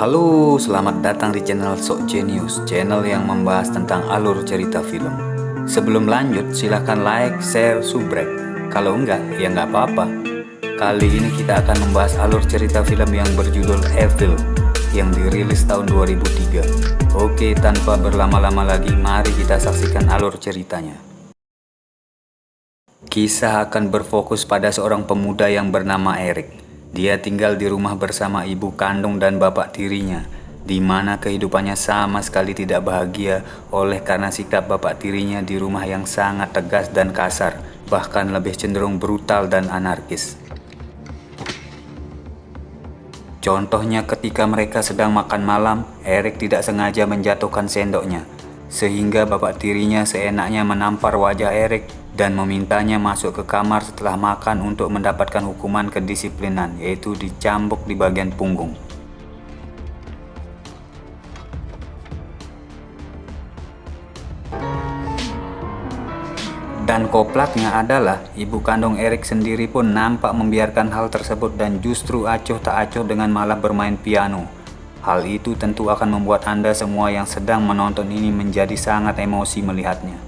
Halo, selamat datang di channel Sok Genius, channel yang membahas tentang alur cerita film. Sebelum lanjut, silahkan like, share, subscribe. Kalau enggak, ya nggak apa-apa. Kali ini kita akan membahas alur cerita film yang berjudul Evil, yang dirilis tahun 2003. Oke, tanpa berlama-lama lagi, mari kita saksikan alur ceritanya. Kisah akan berfokus pada seorang pemuda yang bernama Eric. Dia tinggal di rumah bersama ibu kandung dan bapak tirinya, di mana kehidupannya sama sekali tidak bahagia oleh karena sikap bapak tirinya di rumah yang sangat tegas dan kasar, bahkan lebih cenderung brutal dan anarkis. Contohnya ketika mereka sedang makan malam, Eric tidak sengaja menjatuhkan sendoknya, sehingga bapak tirinya seenaknya menampar wajah Eric dan memintanya masuk ke kamar setelah makan untuk mendapatkan hukuman kedisiplinan, yaitu dicambuk di bagian punggung. Dan koplaknya adalah ibu kandung Eric sendiri pun nampak membiarkan hal tersebut dan justru acuh tak acuh dengan malah bermain piano. Hal itu tentu akan membuat Anda semua yang sedang menonton ini menjadi sangat emosi melihatnya.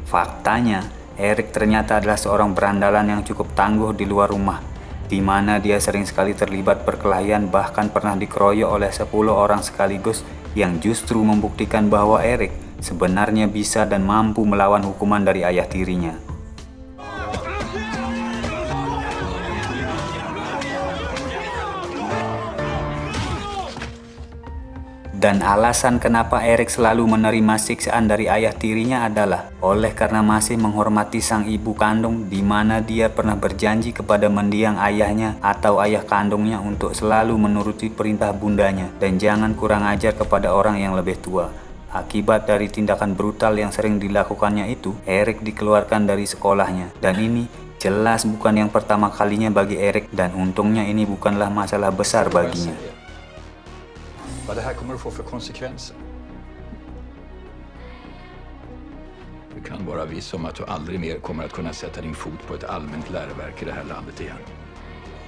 Faktanya, Eric ternyata adalah seorang berandalan yang cukup tangguh di luar rumah, di mana dia sering sekali terlibat perkelahian, bahkan pernah dikeroyok oleh 10 orang sekaligus, yang justru membuktikan bahwa Eric sebenarnya bisa dan mampu melawan hukuman dari ayah tirinya. Dan alasan kenapa Eric selalu menerima siksaan dari ayah tirinya adalah oleh karena masih menghormati sang ibu kandung, di mana dia pernah berjanji kepada mendiang ayahnya atau ayah kandungnya untuk selalu menuruti perintah bundanya dan jangan kurang ajar kepada orang yang lebih tua. Akibat dari tindakan brutal yang sering dilakukannya itu, Eric dikeluarkan dari sekolahnya, dan ini jelas bukan yang pertama kalinya bagi Eric, dan untungnya ini bukanlah masalah besar baginya. Vad det här kommer att få för konsekvenser. Du kan vara viss om att du aldrig mer kommer att kunna sätta din fot på ett allmänt läroverk i det här landet igen.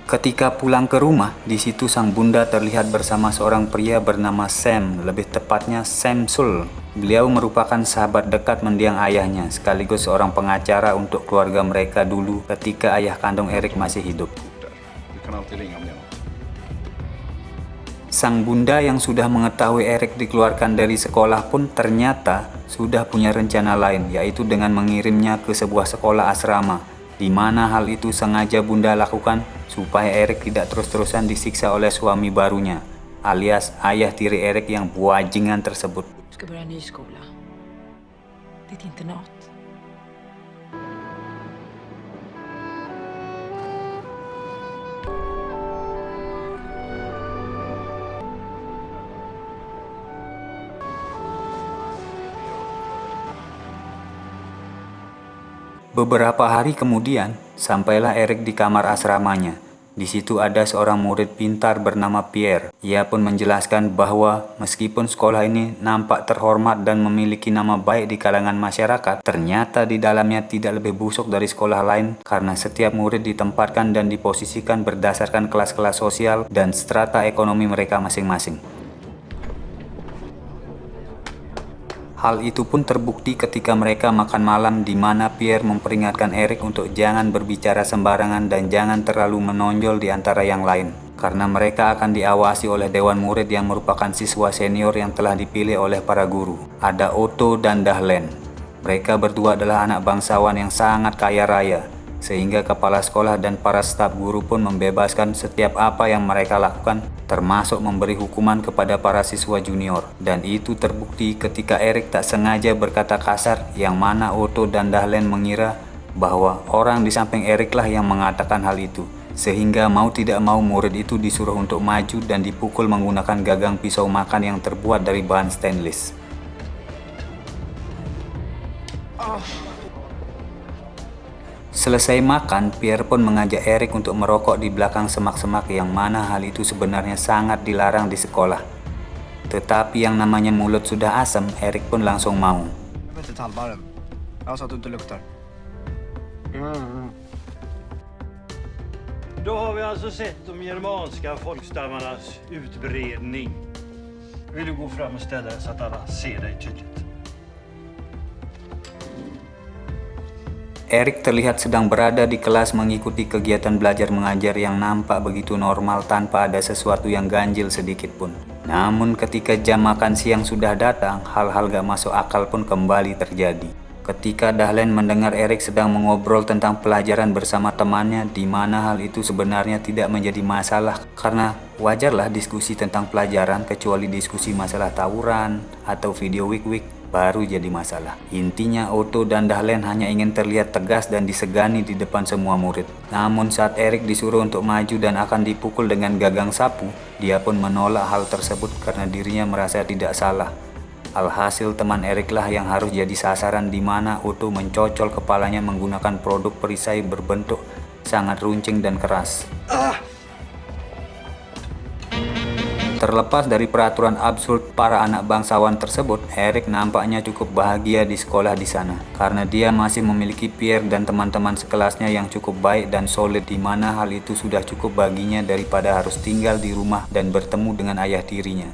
Ketika pulang ke rumah, di situ sang bunda terlihat bersama seorang pria bernama Sam, lebih tepatnya Samsul. Beliau merupakan sahabat dekat mendiang ayahnya, sekaligus seorang pengacara untuk keluarga mereka dulu ketika ayah kandung Eric masih hidup. Du kan alltid ringa om det. Sang bunda yang sudah mengetahui Eric dikeluarkan dari sekolah pun ternyata sudah punya rencana lain, yaitu dengan mengirimnya ke sebuah sekolah asrama, di mana hal itu sengaja bunda lakukan supaya Eric tidak terus-terusan disiksa oleh suami barunya, alias ayah tiri Eric yang buajingan tersebut. Du ska börja en ny skola. Det är ett internat. Beberapa hari kemudian, sampailah Eric di kamar asramanya. Di situ ada seorang murid pintar bernama Pierre. Ia pun menjelaskan bahwa meskipun sekolah ini nampak terhormat dan memiliki nama baik di kalangan masyarakat, ternyata di dalamnya tidak lebih busuk dari sekolah lain karena setiap murid ditempatkan dan diposisikan berdasarkan kelas-kelas sosial dan strata ekonomi mereka masing-masing. Hal itu pun terbukti ketika mereka makan malam, di mana Pierre memperingatkan Eric untuk jangan berbicara sembarangan dan jangan terlalu menonjol di antara yang lain, karena mereka akan diawasi oleh dewan murid yang merupakan siswa senior yang telah dipilih oleh para guru. Ada Otto dan Dahlen. Mereka berdua adalah anak bangsawan yang sangat kaya raya, sehingga kepala sekolah dan para staf guru pun membebaskan setiap apa yang mereka lakukan, termasuk memberi hukuman kepada para siswa junior. Dan itu terbukti ketika Eric tak sengaja berkata kasar, yang mana Otto dan Dahlen mengira bahwa orang di samping Eric lah yang mengatakan hal itu, sehingga mau tidak mau murid itu disuruh untuk maju dan dipukul menggunakan gagang pisau makan yang terbuat dari bahan stainless. Selesai makan, Pierre pun mengajak Eric untuk merokok di belakang semak-semak, yang mana hal itu sebenarnya sangat dilarang di sekolah. Tetapi yang namanya mulut sudah asam, Eric pun langsung mau. Då har vi alltså sett de germanska folkstammarnas utbredning Vill du gå fram och ställa dig så att alla ser dig tydligt? Erik terlihat sedang berada di kelas mengikuti kegiatan belajar mengajar yang nampak begitu normal tanpa ada sesuatu yang ganjil sedikit pun. Namun ketika jam makan siang sudah datang, hal-hal gak masuk akal pun kembali terjadi. Ketika Dahlen mendengar Erik sedang mengobrol tentang pelajaran bersama temannya, di mana hal itu sebenarnya tidak menjadi masalah karena wajarlah diskusi tentang pelajaran, kecuali diskusi masalah tawuran atau video wik-wik baru jadi masalah. Intinya Otto dan Dahlen hanya ingin terlihat tegas dan disegani di depan semua murid. Namun saat Erik disuruh untuk maju dan akan dipukul dengan gagang sapu, dia pun menolak hal tersebut karena dirinya merasa tidak salah. Alhasil teman Erik lah yang harus jadi sasaran, di mana Otto mencocol kepalanya menggunakan produk perisai berbentuk sangat runcing dan keras. Terlepas dari peraturan absurd para anak bangsawan tersebut, Erik nampaknya cukup bahagia di sekolah di sana karena dia masih memiliki Pierre dan teman-teman sekelasnya yang cukup baik dan solid, di mana hal itu sudah cukup baginya daripada harus tinggal di rumah dan bertemu dengan ayah tirinya.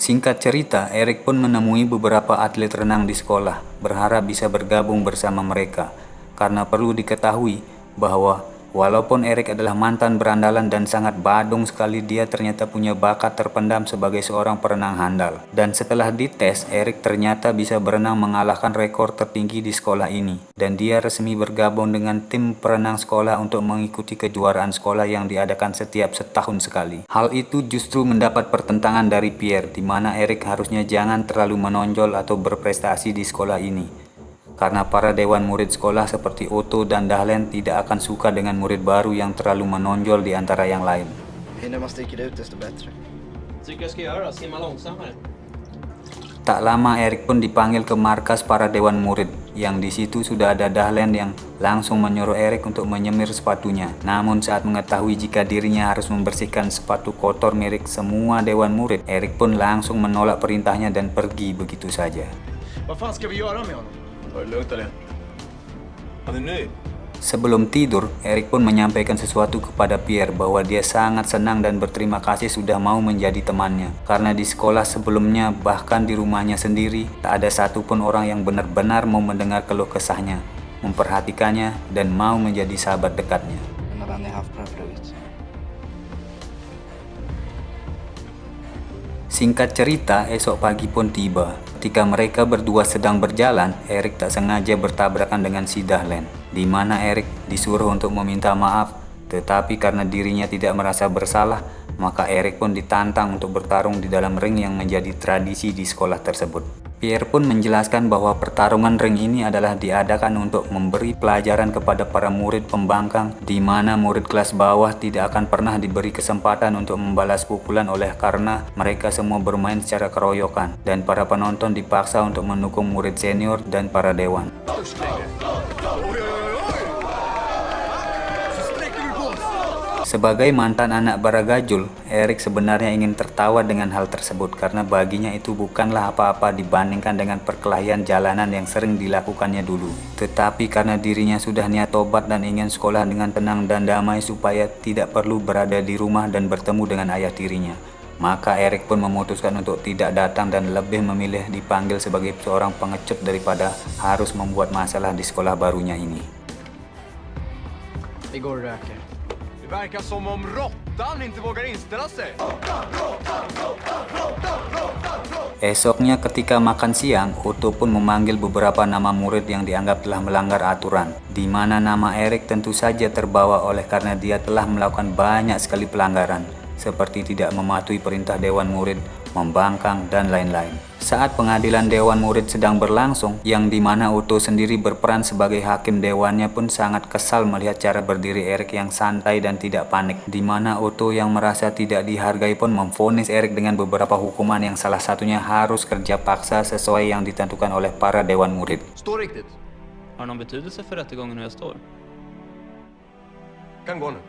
Singkat cerita, Erik pun menemui beberapa atlet renang di sekolah, berharap bisa bergabung bersama mereka. Karena perlu diketahui bahwa walaupun Erik adalah mantan berandalan dan sangat badung sekali, dia ternyata punya bakat terpendam sebagai seorang perenang handal. Dan setelah dites, Erik ternyata bisa berenang mengalahkan rekor tertinggi di sekolah ini. Dan dia resmi bergabung dengan tim perenang sekolah untuk mengikuti kejuaraan sekolah yang diadakan setiap setahun sekali. Hal itu justru mendapat pertentangan dari Pierre, di mana Erik harusnya jangan terlalu menonjol atau berprestasi di sekolah ini. Karena para dewan murid sekolah seperti Otto dan Dahlen tidak akan suka dengan murid baru yang terlalu menonjol di antara yang lain. Tak lama Erik pun dipanggil ke markas para dewan murid, yang di situ sudah ada Dahlen yang langsung menyuruh Erik untuk menyemir sepatunya. Namun saat mengetahui jika dirinya harus membersihkan sepatu kotor milik semua dewan murid, Erik pun langsung menolak perintahnya dan pergi begitu saja. Sebelum tidur, Erik pun menyampaikan sesuatu kepada Pierre bahwa dia sangat senang dan berterima kasih sudah mau menjadi temannya. Karena di sekolah sebelumnya, bahkan di rumahnya sendiri, tak ada satupun orang yang benar-benar mau mendengar keluh kesahnya, memperhatikannya, dan mau menjadi sahabat dekatnya. Singkat cerita, esok pagi pun tiba. Ketika mereka berdua sedang berjalan, Erik tak sengaja bertabrakan dengan si Dahlen, di mana Erik disuruh untuk meminta maaf, tetapi karena dirinya tidak merasa bersalah, maka Erik pun ditantang untuk bertarung di dalam ring yang menjadi tradisi di sekolah tersebut. Pierre pun menjelaskan bahwa pertarungan ring ini adalah diadakan untuk memberi pelajaran kepada para murid pembangkang, di mana murid kelas bawah tidak akan pernah diberi kesempatan untuk membalas pukulan oleh karena mereka semua bermain secara keroyokan, dan para penonton dipaksa untuk mendukung murid senior dan para dewan. Sebagai mantan anak Baragajul, Erik sebenarnya ingin tertawa dengan hal tersebut karena baginya itu bukanlah apa-apa dibandingkan dengan perkelahian jalanan yang sering dilakukannya dulu. Tetapi karena dirinya sudah niat tobat dan ingin sekolah dengan tenang dan damai supaya tidak perlu berada di rumah dan bertemu dengan ayah tirinya, maka Erik pun memutuskan untuk tidak datang dan lebih memilih dipanggil sebagai seorang pengecut daripada harus membuat masalah di sekolah barunya ini. Verkar som om råttan inte vågar inställa sig. Esoknya ketika makan siang, Otto pun memanggil beberapa nama murid yang dianggap telah melanggar aturan, di mana nama Erik tentu saja terbawa oleh karena dia telah melakukan banyak sekali pelanggaran, seperti tidak mematuhi perintah dewan murid, membangkang, dan lain-lain. Saat pengadilan dewan murid sedang berlangsung, yang dimana Otto sendiri berperan sebagai hakim dewannya pun sangat kesal melihat cara berdiri Erik yang santai dan tidak panik, di mana Otto yang merasa tidak dihargai pun memvonis Erik dengan beberapa hukuman yang salah satunya harus kerja paksa sesuai yang ditentukan oleh para dewan murid. Står riktigt. Har det någon betydelse för rättegången hur jag står? Kan gå nu.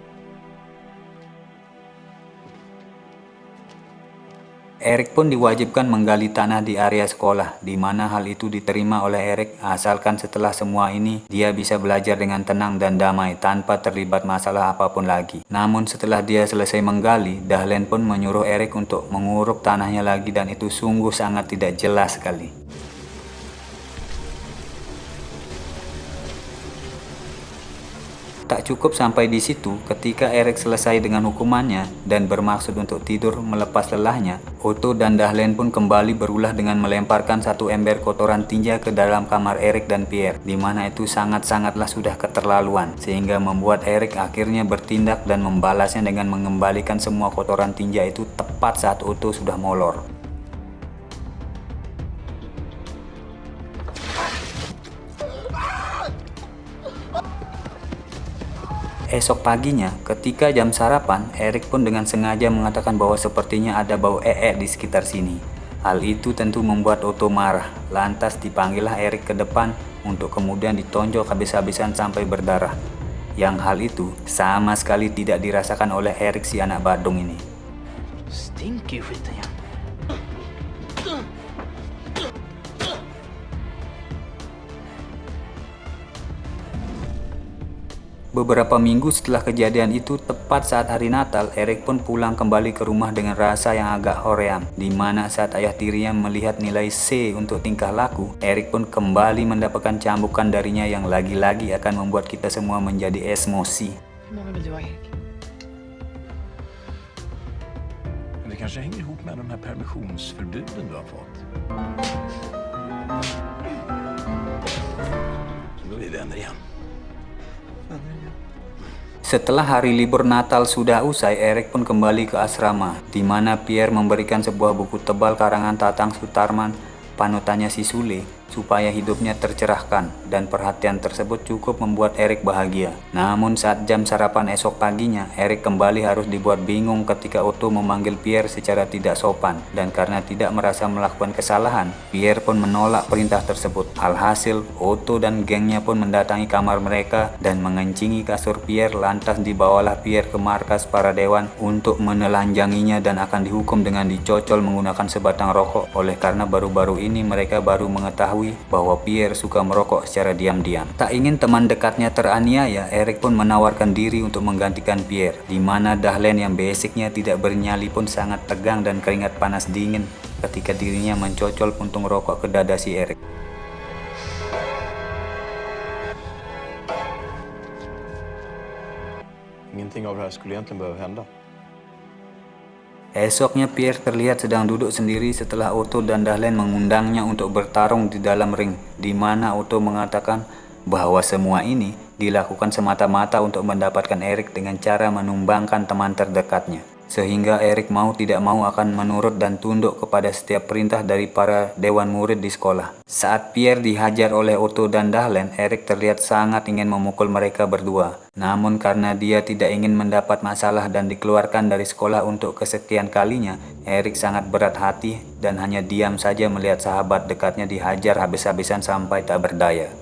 Erik pun diwajibkan menggali tanah di area sekolah, di mana hal itu diterima oleh Erik asalkan setelah semua ini dia bisa belajar dengan tenang dan damai tanpa terlibat masalah apapun lagi. Namun setelah dia selesai menggali, Dahlen pun menyuruh Erik untuk menguruk tanahnya lagi dan itu sungguh sangat tidak jelas sekali. Tak cukup sampai di situ, ketika Erik selesai dengan hukumannya dan bermaksud untuk tidur melepas lelahnya, Otto dan Dahlen pun kembali berulah dengan melemparkan satu ember kotoran tinja ke dalam kamar Erik dan Pierre, di mana itu sangat-sangatlah sudah keterlaluan, sehingga membuat Erik akhirnya bertindak dan membalasnya dengan mengembalikan semua kotoran tinja itu tepat saat Otto sudah molor. Esok paginya, ketika jam sarapan, Erik pun dengan sengaja mengatakan bahwa sepertinya ada bau di sekitar sini. Hal itu tentu membuat Otto marah. Lantas dipanggillah Erik ke depan untuk kemudian ditonjok habis-habisan sampai berdarah. Yang hal itu sama sekali tidak dirasakan oleh Erik si anak badung ini. Stinker ju skiten igen. Beberapa minggu setelah kejadian itu, tepat saat hari Natal, Erik pun pulang kembali ke rumah dengan rasa yang agak hoream, di mana saat ayah tirinya melihat nilai C untuk tingkah laku, Erik pun kembali mendapatkan cambukan darinya yang lagi-lagi akan membuat kita semua menjadi emosi. Hur många vill du ha, Erik? Men det kanske hänger ihop med de här permissionsförbuden du har fått. Så då är vi vänner igen. Setelah hari libur Natal sudah usai, Erik pun kembali ke asrama, di mana Pierre memberikan sebuah buku tebal karangan Tatang Sutarman, panutannya si Sule, supaya hidupnya tercerahkan, dan perhatian tersebut cukup membuat Erik bahagia. Namun saat jam sarapan esok paginya, Erik kembali harus dibuat bingung ketika Otto memanggil Pierre secara tidak sopan, dan karena tidak merasa melakukan kesalahan, Pierre pun menolak perintah tersebut. Alhasil, Otto dan gengnya pun mendatangi kamar mereka dan mengencingi kasur Pierre, lantas dibawalah Pierre ke markas para dewan untuk menelanjanginya dan akan dihukum dengan dicocol menggunakan sebatang rokok, oleh karena baru-baru ini mereka baru mengetahui bahwa Pierre suka merokok secara diam-diam. Tak ingin teman dekatnya teraniaya, Erik pun menawarkan diri untuk menggantikan Pierre, di mana Dahlen yang basicnya tidak bernyali pun sangat tegang dan keringat panas dingin ketika dirinya mencocol puntung rokok ke dada si Erik. Ingenting av det här skulle egentligen behöva hända. Esoknya Pierre terlihat sedang duduk sendiri setelah Otto dan Dahlen mengundangnya untuk bertarung di dalam ring, di mana Otto mengatakan bahwa semua ini dilakukan semata-mata untuk mendapatkan Erik dengan cara menumbangkan teman terdekatnya. Sehingga Erik mau tidak mau akan menurut dan tunduk kepada setiap perintah dari para dewan murid di sekolah. Saat Pierre dihajar oleh Otto dan Dahlen, Erik terlihat sangat ingin memukul mereka berdua. Namun karena dia tidak ingin mendapat masalah dan dikeluarkan dari sekolah untuk kesekian kalinya, Erik sangat berat hati dan hanya diam saja melihat sahabat dekatnya dihajar habis-habisan sampai tak berdaya.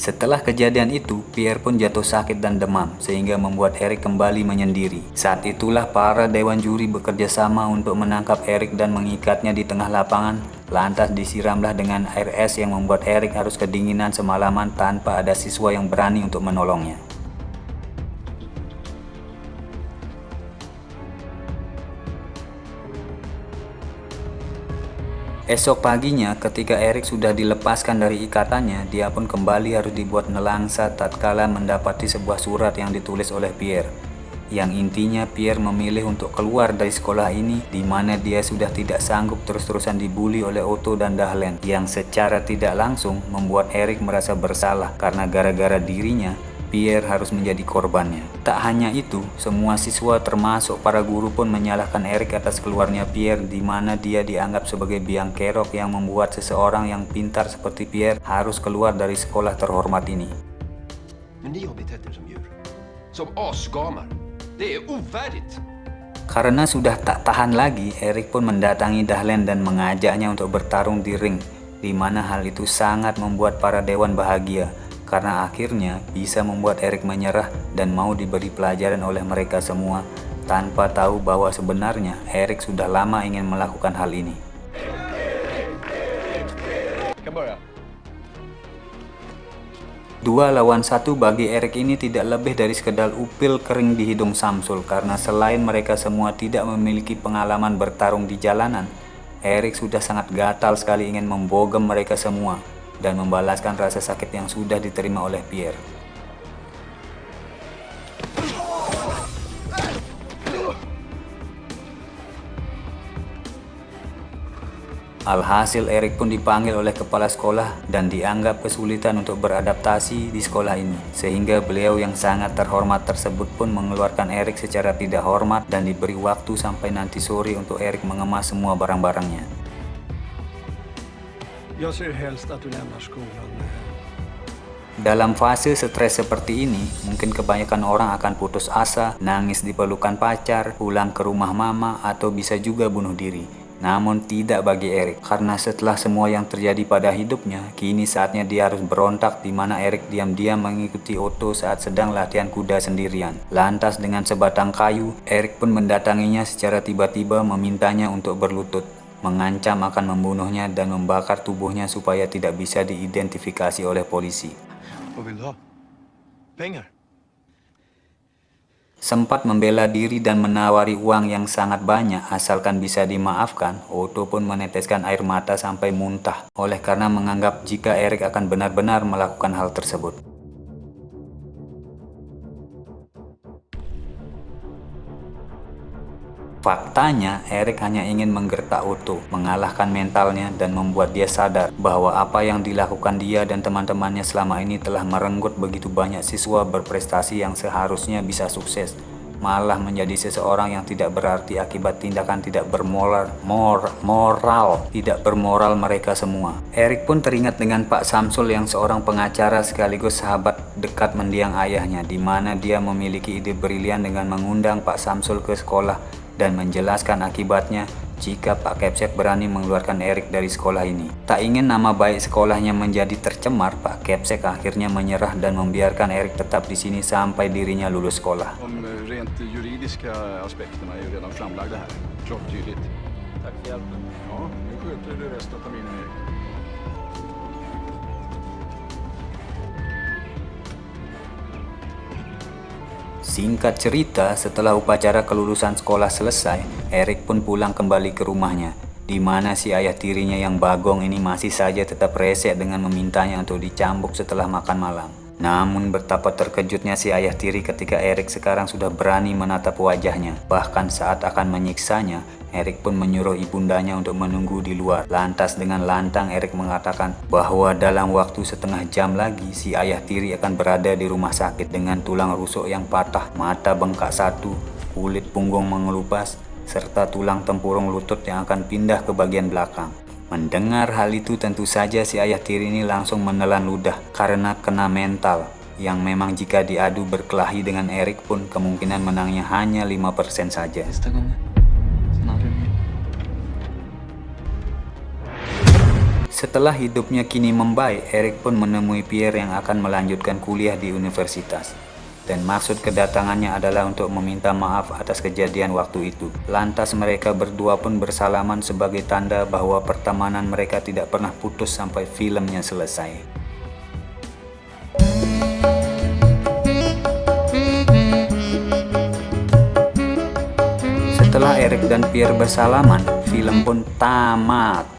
Setelah kejadian itu, Pierre pun jatuh sakit dan demam, sehingga membuat Erik kembali menyendiri. Saat itulah para dewan juri bekerja sama untuk menangkap Erik dan mengikatnya di tengah lapangan. Lantas disiramlah dengan air es yang membuat Erik harus kedinginan semalaman tanpa ada siswa yang berani untuk menolongnya. Esok paginya, ketika Erik sudah dilepaskan dari ikatannya, dia pun kembali harus dibuat nelangsa tatkala mendapati sebuah surat yang ditulis oleh Pierre. Yang intinya Pierre memilih untuk keluar dari sekolah ini, di mana dia sudah tidak sanggup terus-terusan dibully oleh Otto dan Dahlen, yang secara tidak langsung membuat Erik merasa bersalah karena gara-gara dirinya, Pierre harus menjadi korbannya. Tak hanya itu, semua siswa termasuk para guru pun menyalahkan Erik atas keluarnya Pierre, di mana dia dianggap sebagai biang kerok yang membuat seseorang yang pintar seperti Pierre harus keluar dari sekolah terhormat ini. Men ni har betett er som djur. Som asgamar. Det är ovärdigt. Karena sudah tak tahan lagi, Erik pun mendatangi Dahlen dan mengajaknya untuk bertarung di ring, di mana hal itu sangat membuat para dewan bahagia karena akhirnya bisa membuat Erik menyerah dan mau diberi pelajaran oleh mereka semua tanpa tahu bahwa sebenarnya Erik sudah lama ingin melakukan hal ini. Kan börja. 2 lawan 1 bagi Erik ini tidak lebih dari sekedar upil kering di hidung Samsul karena selain mereka semua tidak memiliki pengalaman bertarung di jalanan, Erik sudah sangat gatal sekali ingin membogem mereka semua dan membalaskan rasa sakit yang sudah diterima oleh Pierre. Alhasil Erik pun dipanggil oleh kepala sekolah dan dianggap kesulitan untuk beradaptasi di sekolah ini. Sehingga beliau yang sangat terhormat tersebut pun mengeluarkan Erik secara tidak hormat dan diberi waktu sampai nanti sore untuk Erik mengemas semua barang-barangnya. Jag ser helst att du lämnar skolan. Dalam fase stres seperti ini, mungkin kebanyakan orang akan putus asa, nangis di pelukan pacar, pulang ke rumah mama, atau bisa juga bunuh diri. Namun tidak bagi Erik, karena setelah semua yang terjadi pada hidupnya, kini saatnya dia harus berontak di mana Erik diam-diam mengikuti Otto saat sedang latihan kuda sendirian. Lantas dengan sebatang kayu, Erik pun mendatanginya secara tiba-tiba memintanya untuk berlutut, mengancam akan membunuhnya dan membakar tubuhnya supaya tidak bisa diidentifikasi oleh polisi. Vad vill du ha? Pengar? Sempat membela diri dan menawari uang yang sangat banyak asalkan bisa dimaafkan, Otto pun meneteskan air mata sampai muntah oleh karena menganggap jika Erik akan benar-benar melakukan hal tersebut. Faktanya, Erik hanya ingin menggertak Otto, mengalahkan mentalnya dan membuat dia sadar bahwa apa yang dilakukan dia dan teman-temannya selama ini telah merenggut begitu banyak siswa berprestasi yang seharusnya bisa sukses, malah menjadi seseorang yang tidak berarti akibat tindakan tidak bermoral mereka semua. Erik pun teringat dengan Pak Samsul yang seorang pengacara sekaligus sahabat dekat mendiang ayahnya, di mana dia memiliki ide brilian dengan mengundang Pak Samsul ke sekolah dan menjelaskan akibatnya jika Pak Kepsek berani mengeluarkan Erik dari sekolah ini. Tak ingin nama baik sekolahnya menjadi tercemar, Pak Kepsek akhirnya menyerah dan membiarkan Erik tetap di sini sampai dirinya lulus sekolah. De rent juridiska aspekterna är ju redan framlagda här. Klart tydligt. Tack för hjälpen. Ja, nu sköter du resten av terminen, Erik. Singkat cerita, setelah upacara kelulusan sekolah selesai, Erik pun pulang kembali ke rumahnya, di mana si ayah tirinya yang Bagong ini masih saja tetap rese dengan memintanya untuk dicambuk setelah makan malam. Namun betapa terkejutnya si ayah tiri ketika Erik sekarang sudah berani menatap wajahnya. Bahkan saat akan menyiksanya, Erik pun menyuruh ibundanya untuk menunggu di luar. Lantas dengan lantang Erik mengatakan bahwa dalam waktu setengah jam lagi si ayah tiri akan berada di rumah sakit dengan tulang rusuk yang patah, mata bengkak satu, kulit punggung mengelupas, serta tulang tempurung lutut yang akan pindah ke bagian belakang. Mendengar hal itu tentu saja si ayah tiri ini langsung menelan ludah karena kena mental yang memang jika diadu berkelahi dengan Erik pun kemungkinan menangnya hanya 5% saja. Setelah hidupnya kini membaik, Erik pun menemui Pierre yang akan melanjutkan kuliah di universitas. Dan maksud kedatangannya adalah untuk meminta maaf atas kejadian waktu itu. Lantas mereka berdua pun bersalaman sebagai tanda bahwa pertemanan mereka tidak pernah putus sampai filmnya selesai. Setelah Erik dan Pierre bersalaman, film pun tamat.